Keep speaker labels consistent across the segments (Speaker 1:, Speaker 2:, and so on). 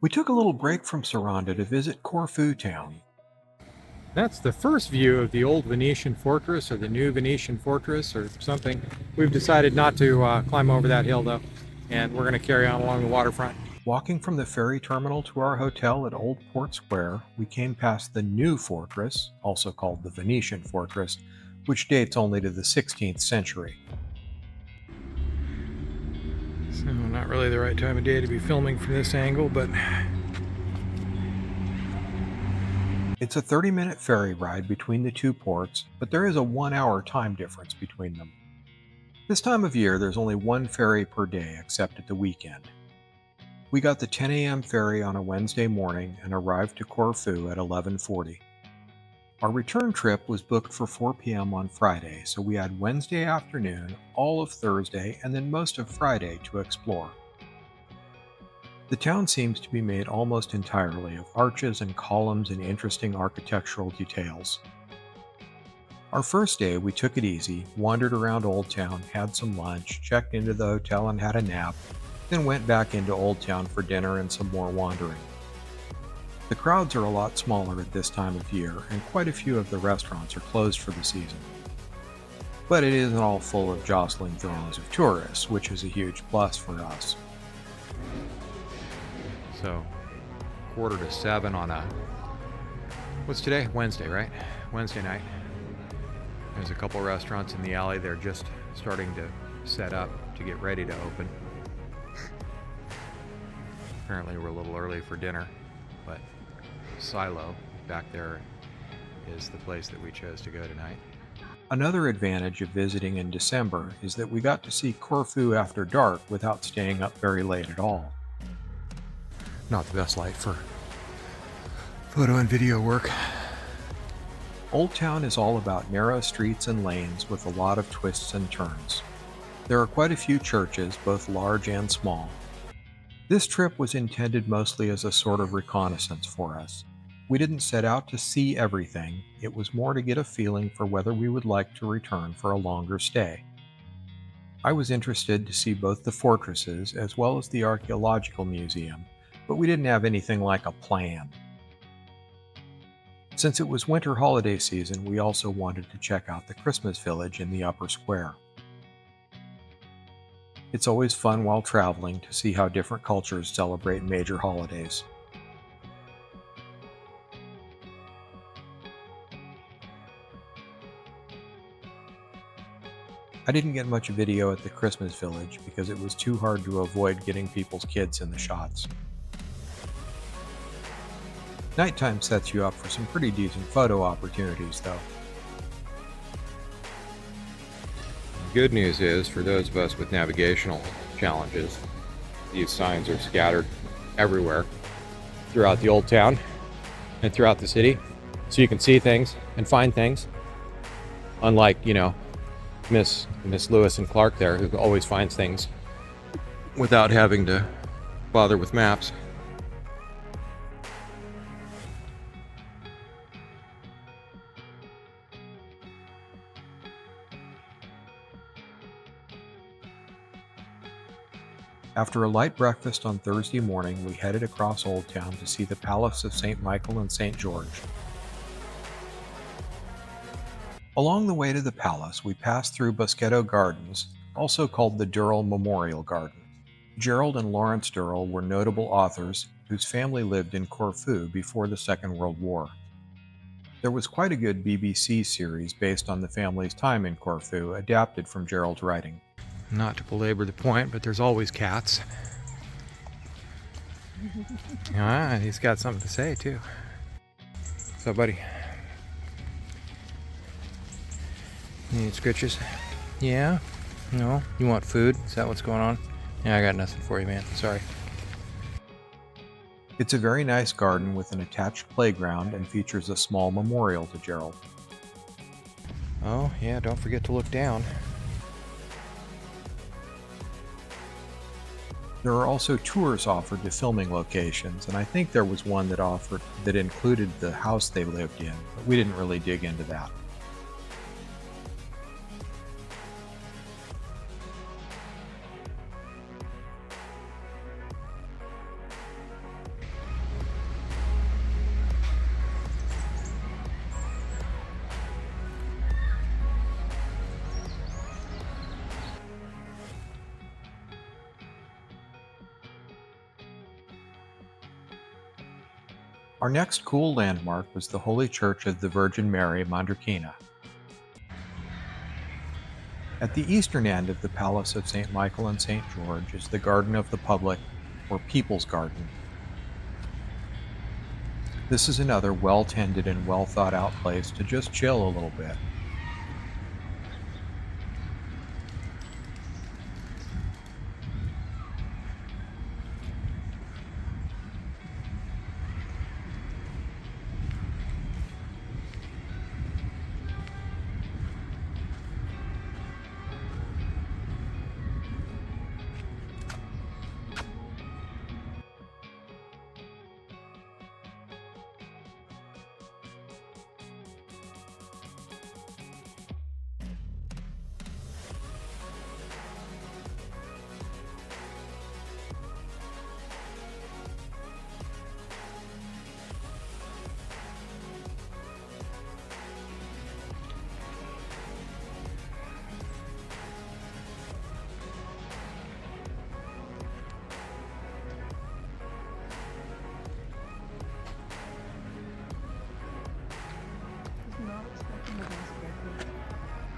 Speaker 1: We took a little break from Saranda to visit Corfu Town.
Speaker 2: That's the first view of the old Venetian fortress or the new Venetian fortress or something. We've decided not to climb over that hill though, and we're going to carry on along the waterfront.
Speaker 1: Walking from the ferry terminal to our hotel at Old Port Square, we came past the new fortress, also called the Venetian fortress, which dates only to the 16th century.
Speaker 2: So not really the right time of day to be filming from this angle, but
Speaker 1: It's a 30-minute ferry ride between the two ports, but there is a 1-hour time difference between them. This time of year, there's only one ferry per day, except at the weekend. We got the 10 a.m. ferry on a Wednesday morning and arrived to Corfu at 11:40. Our return trip was booked for 4 p.m. on Friday, so we had Wednesday afternoon, all of Thursday, and then most of Friday to explore. The town seems to be made almost entirely of arches and columns and interesting architectural details. Our first day, we took it easy, wandered around Old Town, had some lunch, checked into the hotel and had a nap, then went back into Old Town for dinner and some more wandering. The crowds are a lot smaller at this time of year, and quite a few of the restaurants are closed for the season. But it isn't all full of jostling throngs of tourists, which is a huge plus for us.
Speaker 2: so 6:45 on what's today? Wednesday, right? Wednesday night. There's a couple restaurants in the alley. They're just starting to set up to get ready to open. Apparently we're a little early for dinner, but Silo back there is the place that we chose to go tonight.
Speaker 1: Another advantage of visiting in December is that we got to see Corfu after dark without staying up very late at all.
Speaker 2: Not the best light for photo and video work.
Speaker 1: Old Town is all about narrow streets and lanes with a lot of twists and turns. There are quite a few churches, both large and small. This trip was intended mostly as a sort of reconnaissance for us. We didn't set out to see everything, it was more to get a feeling for whether we would like to return for a longer stay. I was interested to see both the fortresses as well as the archaeological museum, but we didn't have anything like a plan. Since it was winter holiday season, we also wanted to check out the Christmas village in the upper square. It's always fun while traveling to see how different cultures celebrate major holidays. I didn't get much video at the Christmas village because it was too hard to avoid getting people's kids in the shots. Nighttime sets you up for some pretty decent photo opportunities, though.
Speaker 2: The good news is, for those of us with navigational challenges, these signs are scattered everywhere throughout the old town and throughout the city, so you can see things and find things. Unlike, Miss Lewis and Clark there, who always finds things without having to bother with maps.
Speaker 1: After a light breakfast on Thursday morning, we headed across Old Town to see the Palace of St. Michael and St. George. Along the way to the palace, we passed through Boschetto Gardens, also called the Durrell Memorial Garden. Gerald and Lawrence Durrell were notable authors whose family lived in Corfu before the Second World War. There was quite a good BBC series based on the family's time in Corfu, adapted from Gerald's writing.
Speaker 2: Not to belabor the point, but there's always cats. He's got something to say, too. What's up, buddy? You need scritches? Yeah? No? You want food? Is that what's going on? Yeah, I got nothing for you, man. Sorry.
Speaker 1: It's a very nice garden with an attached playground and features a small memorial to Gerald.
Speaker 2: Oh, yeah, don't forget to look down.
Speaker 1: There are also tours offered to filming locations, and I think there was one that included the house they lived in, but we didn't really dig into that. Our next cool landmark was the Holy Church of the Virgin Mary, Mandrakina. At the eastern end of the Palace of St. Michael and St. George is the Garden of the Public, or People's Garden. This is another well-tended and well-thought-out place to just chill a little bit.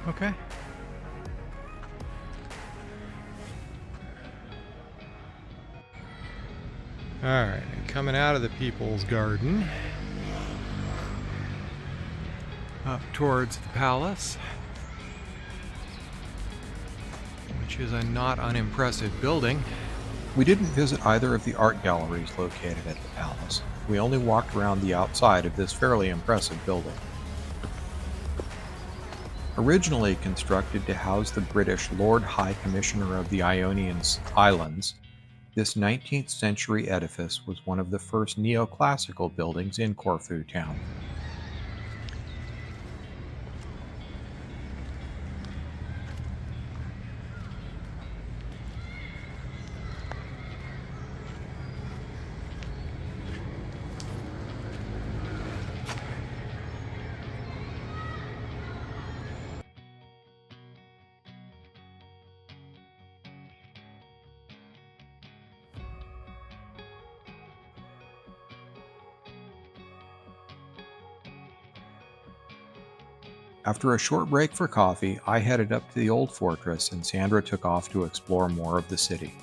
Speaker 1: Okay.
Speaker 2: Alright, and coming out of the People's Garden up towards the palace, which is a not unimpressive building.
Speaker 1: We didn't visit either of the art galleries located at the palace. We only walked around the outside of this fairly impressive building. Originally constructed to house the British Lord High Commissioner of the Ionian Islands, this 19th century edifice was one of the first neoclassical buildings in Corfu Town. After a short break for coffee, I headed up to the old fortress and Sandra took off to explore more of the city.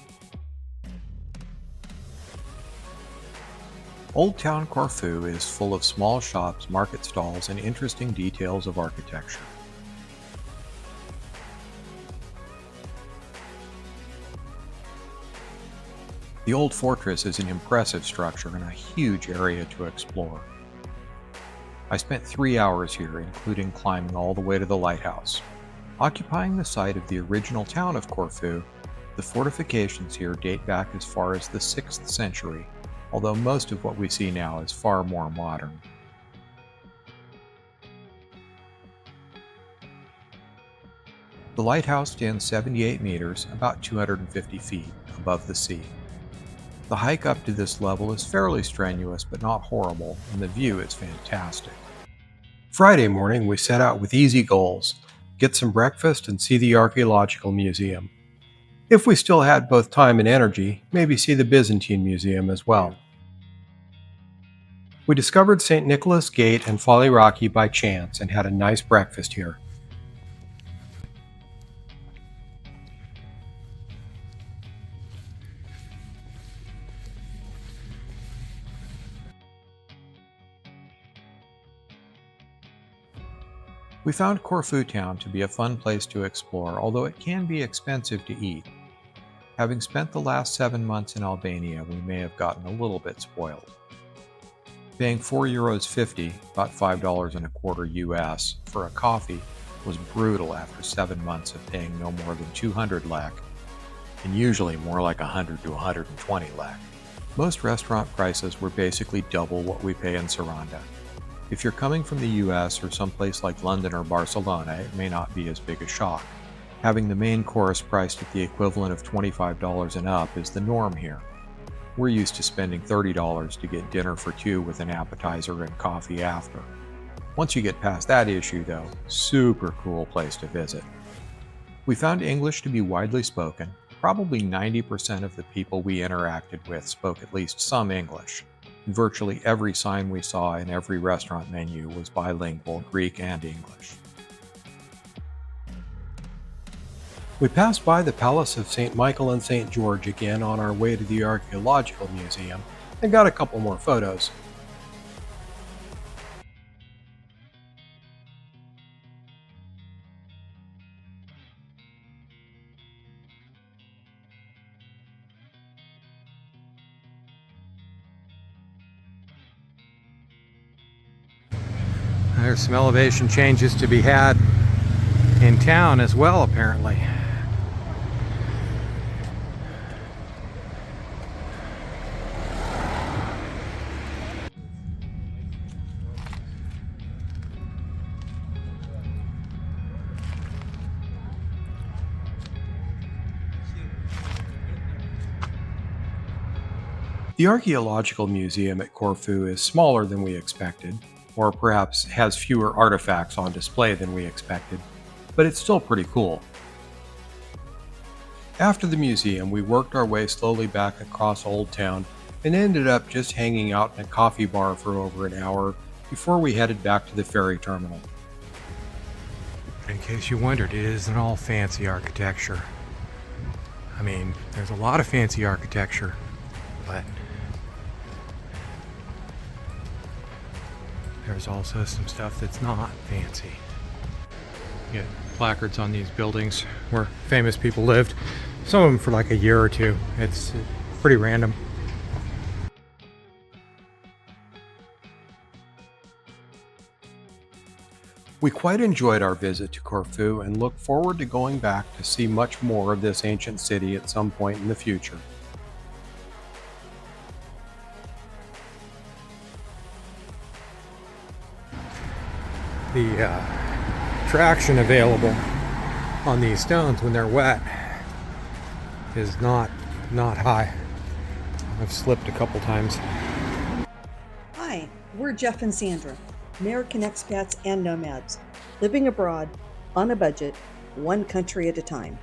Speaker 1: Old Town Corfu is full of small shops, market stalls, and interesting details of architecture. The old fortress is an impressive structure and a huge area to explore. I spent 3 hours here, including climbing all the way to the lighthouse. Occupying the site of the original town of Corfu, the fortifications here date back as far as the 6th century, although most of what we see now is far more modern. The lighthouse stands 78 meters, about 250 feet, above the sea. The hike up to this level is fairly strenuous but not horrible, and the view is fantastic. Friday morning we set out with easy goals: get some breakfast and see the Archaeological Museum. If we still had both time and energy, maybe see the Byzantine Museum as well. We discovered St. Nicholas Gate and Faliraki by chance and had a nice breakfast here. We found Corfu Town to be a fun place to explore, although it can be expensive to eat. Having spent the last 7 months in Albania, we may have gotten a little bit spoiled. Paying €4.50, about $5.25 US, for a coffee was brutal after 7 months of paying no more than 200 lek, and usually more like 100 to 120 lek. Most restaurant prices were basically double what we pay in Saranda. If you're coming from the US or someplace like London or Barcelona, it may not be as big a shock. Having the main course priced at the equivalent of $25 and up is the norm here. We're used to spending $30 to get dinner for two with an appetizer and coffee after. Once you get past that issue though, super cool place to visit. We found English to be widely spoken. Probably 90% of the people we interacted with spoke at least some English. Virtually every sign we saw in every restaurant menu was bilingual, Greek and English. We passed by the Palace of St. Michael and St. George again on our way to the Archaeological Museum and got a couple more photos.
Speaker 2: There's some elevation changes to be had in town as well, apparently.
Speaker 1: The Archaeological Museum at Corfu is smaller than we expected, or perhaps has fewer artifacts on display than we expected, but it's still pretty cool. After the museum, we worked our way slowly back across Old Town and ended up just hanging out in a coffee bar for over an hour before we headed back to the ferry terminal.
Speaker 2: In case you wondered, it isn't all fancy architecture. I mean, there's a lot of fancy architecture, but there's also some stuff that's not fancy. You get placards on these buildings where famous people lived, some of them for like a year or two. It's pretty random.
Speaker 1: We quite enjoyed our visit to Corfu and look forward to going back to see much more of this ancient city at some point in the future.
Speaker 2: The traction available on these stones when they're wet is not high. I've slipped a couple times.
Speaker 3: Hi, we're Jeff and Sandra, American expats and nomads, living abroad, on a budget, one country at a time.